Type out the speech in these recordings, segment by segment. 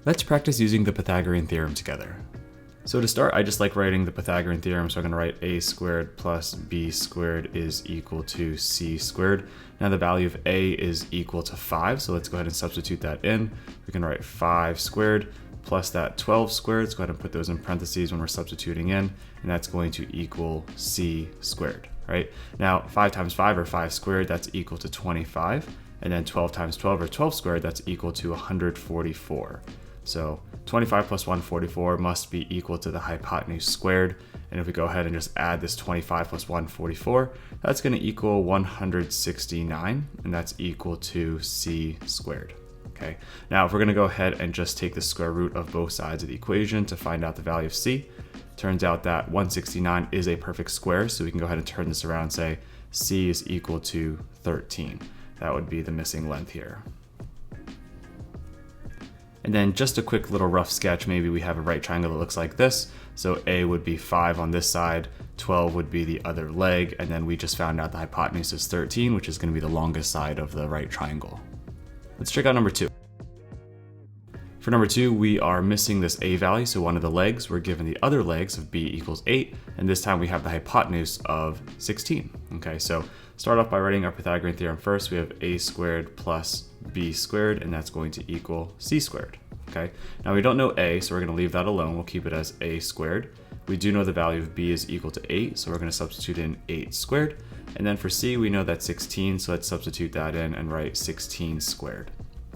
Let's practice using the Pythagorean theorem together. So to start, I just like writing the Pythagorean theorem, so I'm going to write a squared plus b squared is equal to c squared. Now the value of a is equal to 5, so let's go ahead and substitute that in. We can write 5 squared plus that 12 squared. Let's go ahead and put those in parentheses when we're substituting in, and that's going to equal c squared, right? Now 5 times 5, or 5 squared, that's equal to 25, and then 12 times 12, or 12 squared, that's equal to 144. So 25 plus 144 must be equal to the hypotenuse squared. And if we go ahead and just add this 25 plus 144, that's going to equal 169, and that's equal to c squared. Okay. Now, if we're going to go ahead and just take the square root of both sides of the equation to find out the value of c, turns out that 169 is a perfect square, so we can go ahead and turn this around and say c is equal to 13. That would be the missing length here. And then just a quick little rough sketch, maybe we have a right triangle that looks like this. So A would be 5 on this side, 12 would be the other leg, and then we just found out the hypotenuse is 13, which is going to be the longest side of the right triangle. Let's check out number 2. For number 2, we are missing this A value, so one of the legs. We're given the other legs of B equals 8, and this time we have the hypotenuse of 16. Okay, so start off by writing our Pythagorean theorem first. We have a squared plus b squared, and that's going to equal c squared. Okay, now we don't know a, so we're going to leave that alone. We'll keep it as a squared. We do know the value of b is equal to 8, so we're going to substitute in 8 squared. And then for c, we know that's 16, so let's substitute that in and write 16 squared.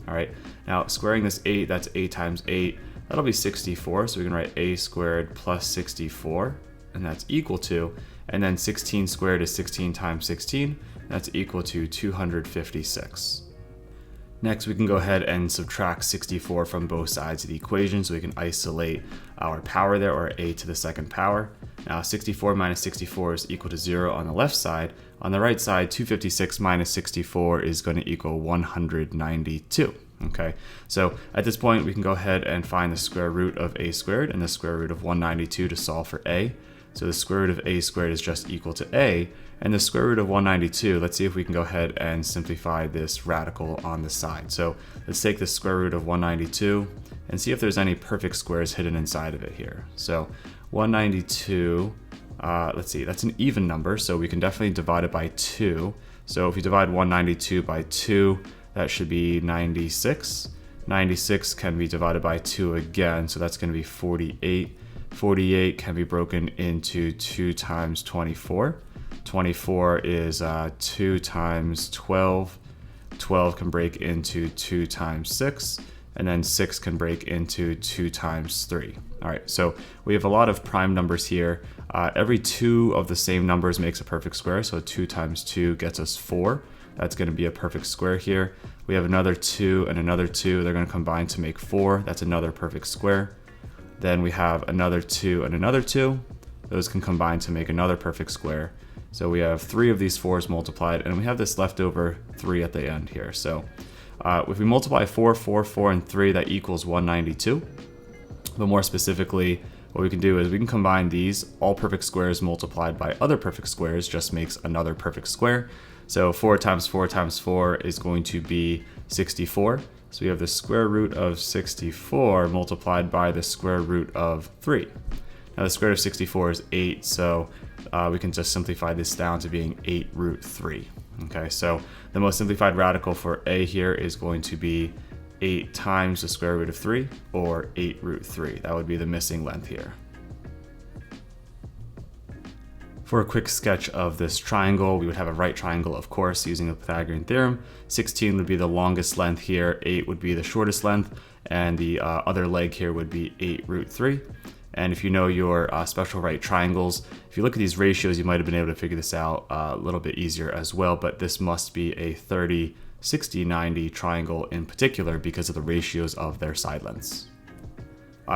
All right, now squaring this 8, that's 8 times 8, that'll be 64, so we can write a squared plus 64, and that's equal to, and then 16 squared is 16 times 16, that's equal to 256. Next, we can go ahead and subtract 64 from both sides of the equation, so we can isolate our power there, or a to the second power. Now 64 minus 64 is equal to 0 on the left side. On the right side, 256 minus 64 is going to equal 192. Okay, so at this point, we can go ahead and find the square root of a squared and the square root of 192 to solve for a. So the square root of a squared is just equal to a, and the square root of 192, let's see if we can go ahead and simplify this radical on the side. So let's take the square root of 192 and see if there's any perfect squares hidden inside of it here. So 192, let's see, that's an even number, so we can definitely divide it by 2. So if we divide 192 by 2, that should be 96. 96 can be divided by 2 again, so that's going to be 48. 48 can be broken into 2 times 24. 24 is 2 times 12. 12 can break into 2 times 6. And then 6 can break into 2 times 3. All right, so we have a lot of prime numbers here. Every 2 of the same numbers makes a perfect square, so 2 times 2 gets us 4. That's going to be a perfect square here. We have another 2 and another 2. They're going to combine to make 4. That's another perfect square. Then we have another 2 and another 2. Those can combine to make another perfect square. So we have 3 of these 4s multiplied, and we have this leftover 3 at the end here. So if we multiply 4, 4, 4, and 3, that equals 192. But more specifically, what we can do is we can combine these. All perfect squares multiplied by other perfect squares just makes another perfect square. So 4 times 4 times 4 is going to be 64. So we have the square root of 64 multiplied by the square root of 3. Now the square root of 64 is 8, so we can just simplify this down to being 8 root 3. Okay, so the most simplified radical for a here is going to be 8 times the square root of 3, or 8 root 3. That would be the missing length here. For a quick sketch of this triangle, we would have a right triangle, of course, using the Pythagorean theorem. 16 would be the longest length here, 8 would be the shortest length, and the other leg here would be 8 root 3. And if you know your special right triangles, if you look at these ratios, you might have been able to figure this out a little bit easier as well, but this must be a 30, 60, 90 triangle in particular because of the ratios of their side lengths.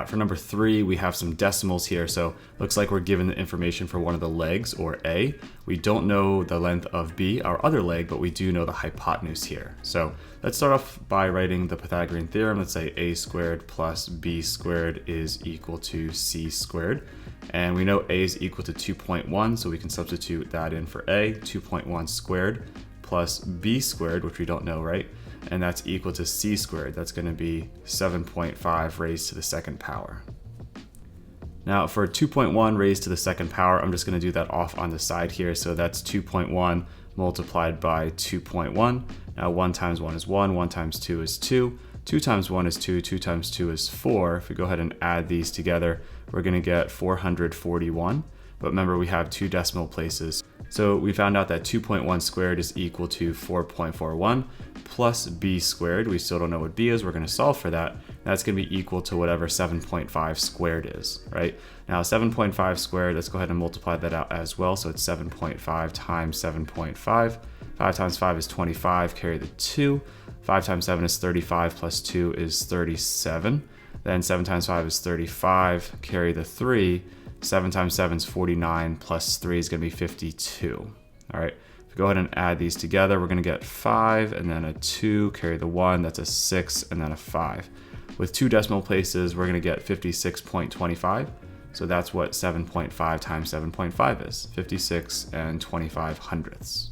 For number 3, we have some decimals here, so looks like we're given the information for one of the legs, or A. We don't know the length of B, our other leg, but we do know the hypotenuse here. So let's start off by writing the Pythagorean theorem. Let's say a squared plus b squared is equal to c squared. And we know a is equal to 2.1, so we can substitute that in for a. 2.1 squared plus b squared, which we don't know, right? and that's equal to c squared. That's going to be 7.5 raised to the second power. Now for 2.1 raised to the second power, I'm just going to do that off on the side here. So that's 2.1 multiplied by 2.1. Now 1 times 1 is 1, 1 times 2 is 2, 2 times 1 is 2, 2 times 2 is 4. If we go ahead and add these together, we're going to get 441. But remember, we have 2 decimal places. So we found out that 2.1 squared is equal to 4.41 plus b squared. We still don't know what b is. We're going to solve for that. That's going to be equal to whatever 7.5 squared is, right? Now 7.5 squared, let's go ahead and multiply that out as well. So it's 7.5 times 7.5. 5 times 5 is 25, carry the 2. 5 times 7 is 35, plus 2 is 37. Then 7 times 5 is 35, carry the 3. 7 times 7 is 49, plus 3 is going to be 52. All right, if we go ahead and add these together, we're going to get 5, and then a 2, carry the 1, that's a 6, and then a 5. With 2 decimal places, we're going to get 56.25. So that's what 7.5 times 7.5 is, 56 and 25 hundredths.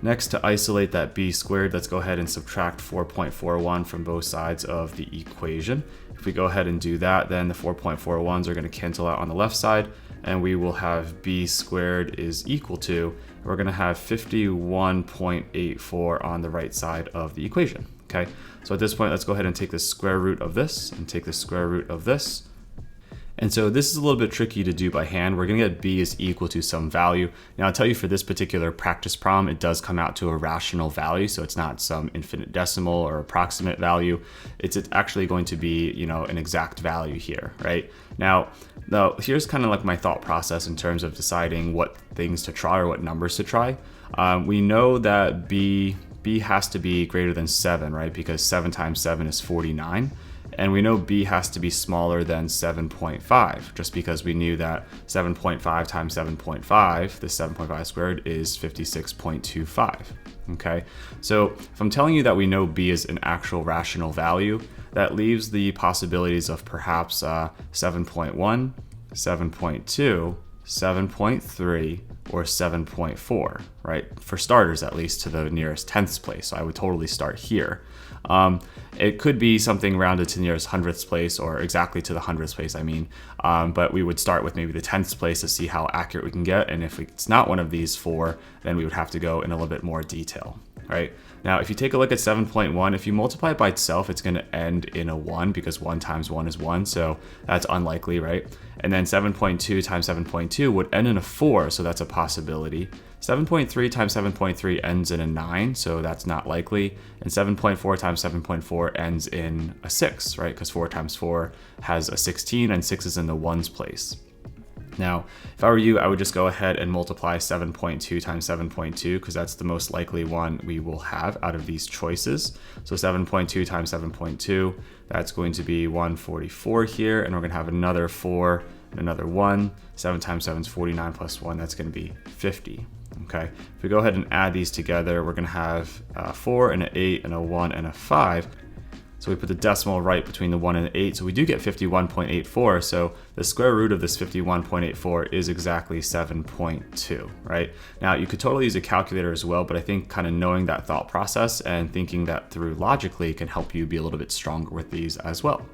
Next, to isolate that b squared, let's go ahead and subtract 4.41 from both sides of the equation. If we go ahead and do that, then the 4.41s are going to cancel out on the left side, and we will have b squared is equal to, we're going to have 51.84 on the right side of the equation. Okay, so at this point, let's go ahead and take the square root of this and take the square root of this. And so this is a little bit tricky to do by hand. We're going to get b is equal to some value. Now I'll tell you, for this particular practice problem, it does come out to a rational value. So it's not some infinite decimal or approximate value. It's actually going to be, you know, an exact value here, right? Now here's kind of like my thought process in terms of deciding what things to try or what numbers to try. We know that b has to be greater than 7, right? Because 7 times 7 is 49. And we know b has to be smaller than 7.5, just because we knew that 7.5 times 7.5, this 7.5 squared, is 56.25. Okay, so if I'm telling you that we know b is an actual rational value, that leaves the possibilities of perhaps 7.1, 7.2, 7.3, or 7.4, right? For starters, at least to the nearest tenths place. So I would totally start here. It could be something rounded to the nearest hundredths place, or exactly to the hundredths place, I mean. But we would start with maybe the tenths place to see how accurate we can get. And if it's not one of these 4, then we would have to go in a little bit more detail, right? Now, if you take a look at 7.1, if you multiply it by itself, it's going to end in a 1, because 1 times 1 is 1, so that's unlikely, right? And then 7.2 times 7.2 would end in a 4, so that's a possibility. 7.3 times 7.3 ends in a 9, so that's not likely. And 7.4 times 7.4 ends in a 6, right? Because 4 times 4 has a 16, and 6 is in the 1's place. Now, if I were you, I would just go ahead and multiply 7.2 times 7.2, because that's the most likely one we will have out of these choices. So 7.2 times 7.2, that's going to be 144 here, and we're going to have another 4 and another 1. 7 times 7 is 49 plus 1, that's going to be 50. Okay, if we go ahead and add these together, we're going to have a 4 and an 8 and a 1 and a 5. So we put the decimal right between the 1 and the 8, so we do get 51.84. So the square root of this 51.84 is exactly 7.2, right? Now, you could totally use a calculator as well, but I think kind of knowing that thought process and thinking that through logically can help you be a little bit stronger with these as well.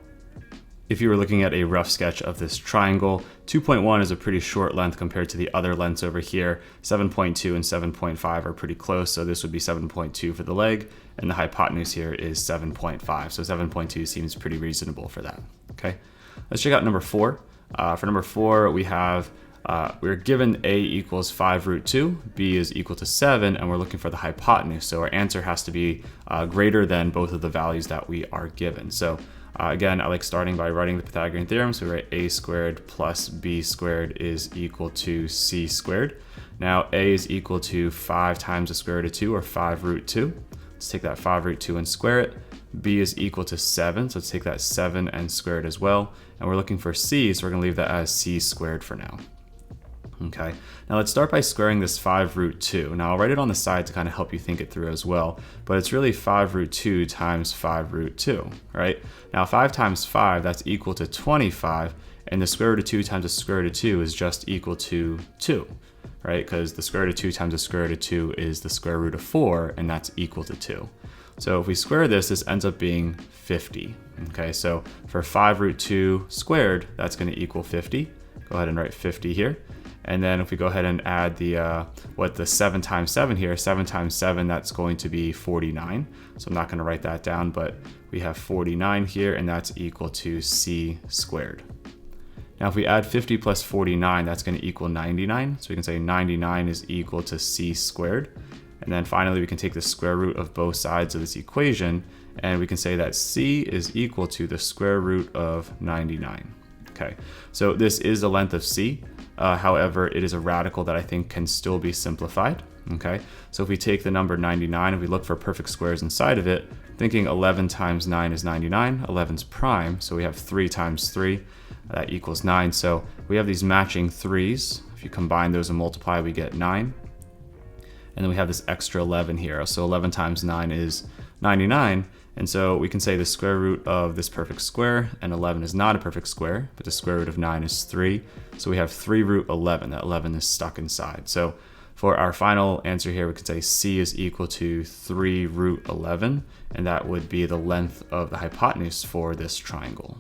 If you were looking at a rough sketch of this triangle, 2.1 is a pretty short length compared to the other lengths over here. 7.2 and 7.5 are pretty close, so this would be 7.2 for the leg, and the hypotenuse here is 7.5. So 7.2 seems pretty reasonable for that. Okay, let's check out number 4. For number 4, we have we're given a equals 5 root 2, b is equal to 7, and we're looking for the hypotenuse. So our answer has to be greater than both of the values that we are given. So again, I like starting by writing the Pythagorean Theorem. So we write a squared plus b squared is equal to c squared. Now a is equal to 5 times the square root of 2, or 5 root 2. Let's take that 5 root 2 and square it. B is equal to 7, so let's take that 7 and square it as well. And we're looking for c, so we're going to leave that as c squared for now. Okay, now let's start by squaring this 5 root 2. Now I'll write it on the side to kind of help you think it through as well, but it's really 5 root 2 times 5 root 2, right? Now 5 times 5, that's equal to 25, and the square root of 2 times the square root of 2 is just equal to 2, right? Because the square root of 2 times the square root of 2 is the square root of 4, and that's equal to 2. So if we square this, this ends up being 50. Okay, so for 5 root 2 squared, that's going to equal 50. Go ahead and write 50 here. And then if we go ahead and add the 7 times 7 here, 7 times 7, that's going to be 49. So I'm not going to write that down, but we have 49 here, and that's equal to c squared. Now if we add 50 plus 49, that's going to equal 99. So we can say 99 is equal to c squared. And then finally, we can take the square root of both sides of this equation, and we can say that c is equal to the square root of 99. Okay, so this is the length of c. However, it is a radical that I think can still be simplified. Okay, so if we take the number 99, and we look for perfect squares inside of it, thinking 11 times 9 is 99, 11's prime, so we have 3 times 3, that equals 9. So we have these matching 3's. If you combine those and multiply, we get 9. And then we have this extra 11 here. So 11 times 9 is 99. And so we can say the square root of this perfect square, and 11 is not a perfect square, but the square root of 9 is 3. So we have 3 root 11. That 11 is stuck inside. So for our final answer here, we could say c is equal to 3 root 11, and that would be the length of the hypotenuse for this triangle.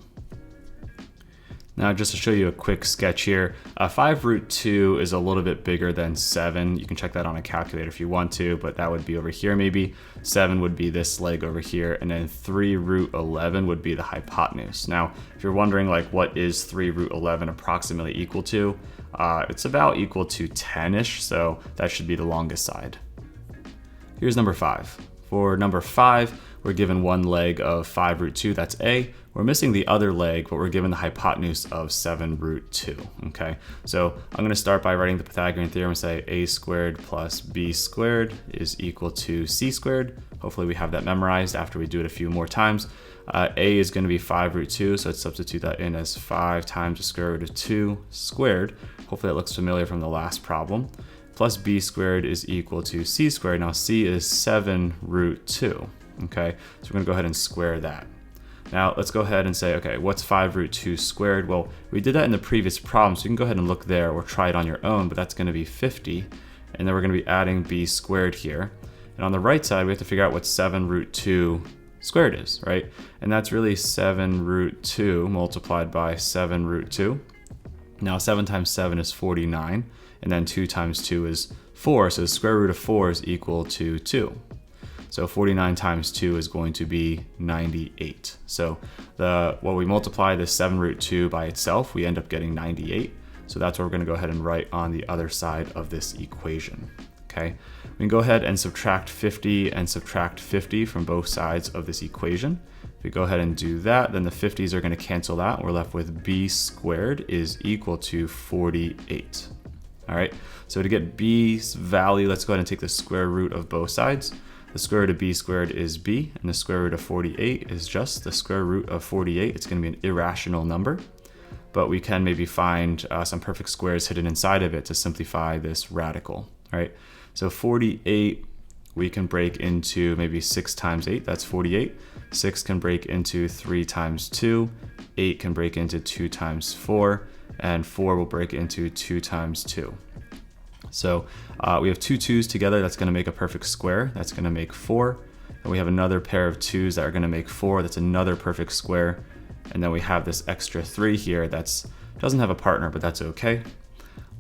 Now, just to show you a quick sketch here, 5 root 2 is a little bit bigger than 7. You can check that on a calculator if you want to, but that would be over here maybe. 7 would be this leg over here, and then 3 root 11 would be the hypotenuse. Now, if you're wondering like what is 3 root 11 approximately equal to, it's about equal to 10-ish, so that should be the longest side. Here's number 5. For number 5, we're given one leg of 5 root 2, that's A. We're missing the other leg, but we're given the hypotenuse of 7 root 2, okay? So I'm gonna start by writing the Pythagorean Theorem and say a squared plus b squared is equal to c squared. Hopefully we have that memorized after we do it a few more times. A is gonna be 5 root 2, so let's substitute that in as 5 times the square root of 2 squared. Hopefully that looks familiar from the last problem. Plus b squared is equal to c squared. Now c is 7 root 2, okay? So we're gonna go ahead and square that. Now let's go ahead and say, okay, what's 5 root 2 squared? Well, we did that in the previous problem, so you can go ahead and look there or try it on your own, but that's gonna be 50. And then we're gonna be adding b squared here. And on the right side, we have to figure out what 7 root 2 squared is, right? And that's really 7 root 2 multiplied by 7 root 2. Now 7 times 7 is 49, and then 2 times 2 is 4, so the square root of 4 is equal to 2. So 49 times 2 is going to be 98. So what we multiply this 7 root 2 by itself, we end up getting 98. So that's what we're going to go ahead and write on the other side of this equation. Okay, we can go ahead and subtract 50 and subtract 50 from both sides of this equation. If we go ahead and do that, then the 50s are going to cancel out. We're left with b squared is equal to 48. All right, so to get b's value, let's go ahead and take the square root of both sides. The square root of b squared is b, and the square root of 48 is just the square root of 48. It's going to be an irrational number, but we can maybe find some perfect squares hidden inside of it to simplify this radical, right? So 48 we can break into maybe 6 times 8, that's 48. 6 can break into 3 times 2, 8 can break into 2 times 4, and 4 will break into 2 times 2. So we have two 2's together, that's going to make a perfect square, that's going to make 4. And we have another pair of 2's that are going to make 4, that's another perfect square. And then we have this extra 3 here that doesn't have a partner, but that's okay.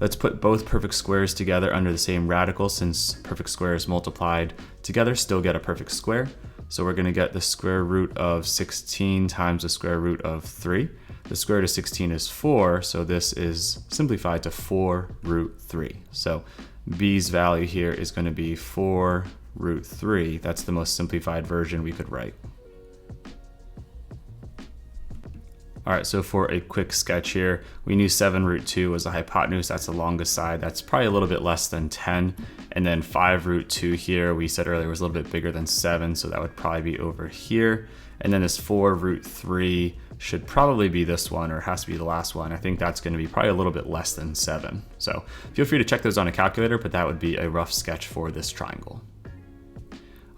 Let's put both perfect squares together under the same radical, since perfect squares multiplied together still get a perfect square. So we're going to get the square root of 16 times the square root of 3. The square root of 16 is 4, so this is simplified to 4 root 3. So b's value here is going to be 4 root 3. That's the most simplified version we could write. All right, so for a quick sketch here, we knew 7 root 2 was the hypotenuse, that's the longest side, that's probably a little bit less than 10. And then 5 root 2 here, we said earlier was a little bit bigger than 7, so that would probably be over here. And then this 4 root 3 should probably be this one, or it has to be the last one. I think that's going to be probably a little bit less than 7. So feel free to check those on a calculator, but that would be a rough sketch for this triangle.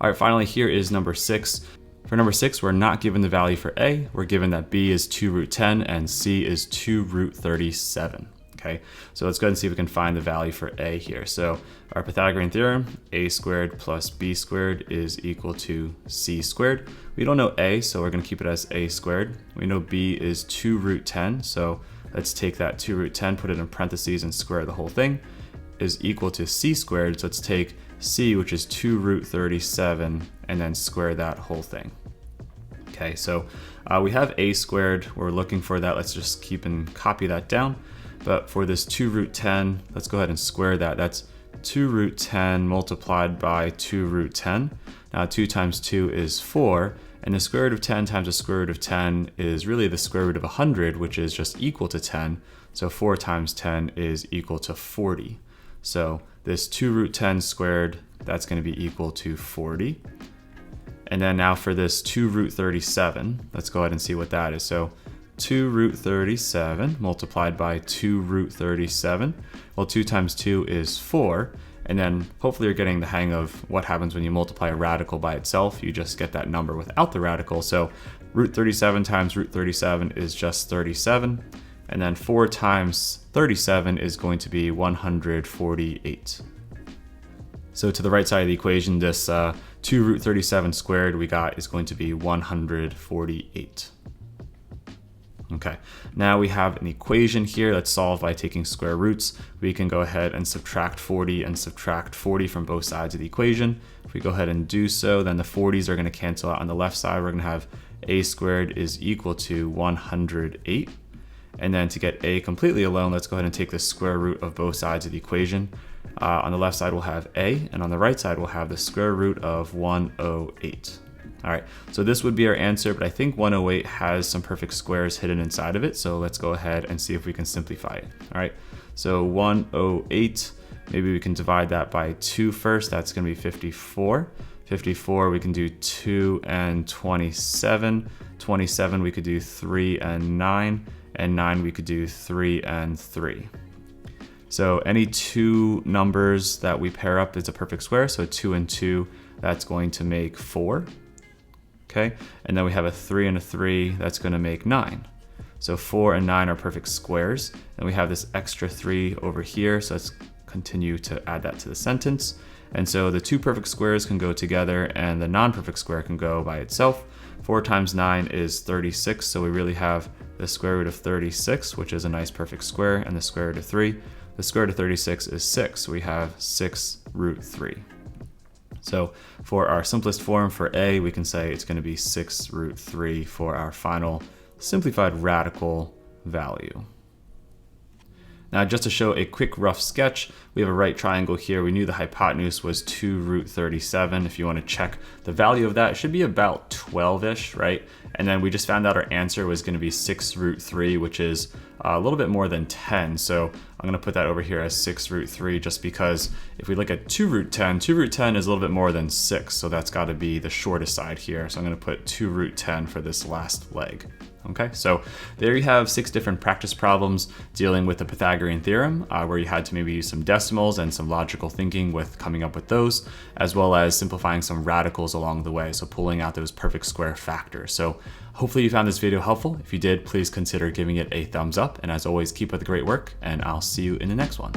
All right, finally here is number 6. For number 6, we're not given the value for A. We're given that B is 2 root 10 and C is 2 root 37. Okay, so let's go ahead and see if we can find the value for a here. So our Pythagorean theorem, a squared plus b squared is equal to c squared. We don't know a, so we're going to keep it as a squared. We know b is 2 root 10, so let's take that 2 root 10, put it in parentheses, and square the whole thing, is equal to c squared. So let's take c, which is 2 root 37, and then square that whole thing. Okay, so we have a squared. We're looking for that. Let's just keep and copy that down. But for this 2 root 10, let's go ahead and square that. That's 2 root 10 multiplied by 2 root 10. Now 2 times 2 is 4, and the square root of 10 times the square root of 10 is really the square root of 100, which is just equal to 10. So 4 times 10 is equal to 40. So this 2 root 10 squared, that's going to be equal to 40. And then now for this 2 root 37, let's go ahead and see what that is. So 2 root 37 multiplied by 2 root 37. Well, 2 times 2 is 4. And then hopefully you're getting the hang of what happens when you multiply a radical by itself. You just get that number without the radical. So root 37 times root 37 is just 37. And then 4 times 37 is going to be 148. So to the right side of the equation, this 2 root 37 squared we got is going to be 148. Okay, now we have an equation here that's solved by taking square roots. We can go ahead and subtract 40 and subtract 40 from both sides of the equation. If we go ahead and do so, then the 40s are going to cancel out on the left side. We're going to have a squared is equal to 108. And then to get a completely alone, let's go ahead and take the square root of both sides of the equation. On the left side, we'll have a, and on the right side, we'll have the square root of 108. All right, so this would be our answer, but I think 108 has some perfect squares hidden inside of it. So let's go ahead and see if we can simplify it. All right, so 108, maybe we can divide that by 2 first. That's going to be 54. 54, we can do 2 and 27. 27, we could do 3 and 9. And 9, we could do 3 and 3. So any two numbers that we pair up is a perfect square. So 2 and 2, that's going to make 4. Okay, and then we have a 3 and a 3, that's going to make 9. So 4 and 9 are perfect squares. And we have this extra 3 over here, so let's continue to add that to the sentence. And so the two perfect squares can go together and the non-perfect square can go by itself. 4 times 9 is 36, so we really have the square root of 36, which is a nice perfect square, and the square root of 3. The square root of 36 is 6, so we have 6 root 3. So for our simplest form for a, we can say it's going to be 6 root 3 for our final simplified radical value. Now, just to show a quick rough sketch, we have a right triangle here. We knew the hypotenuse was 2 root 37. If you want to check the value of that, it should be about 12-ish, right? And then we just found out our answer was going to be 6 root 3, which is a little bit more than 10. So I'm going to put that over here as 6 root 3 just because if we look at 2 root 10, 2 root 10 is a little bit more than 6. So that's got to be the shortest side here. So I'm going to put 2 root 10 for this last leg. Okay, so there you have 6 different practice problems dealing with the Pythagorean theorem, where you had to maybe use some decimals and some logical thinking with coming up with those, as well as simplifying some radicals along the way, so pulling out those perfect square factors. So hopefully you found this video helpful. If you did, please consider giving it a thumbs up, and as always, keep up the great work, and I'll see you in the next one.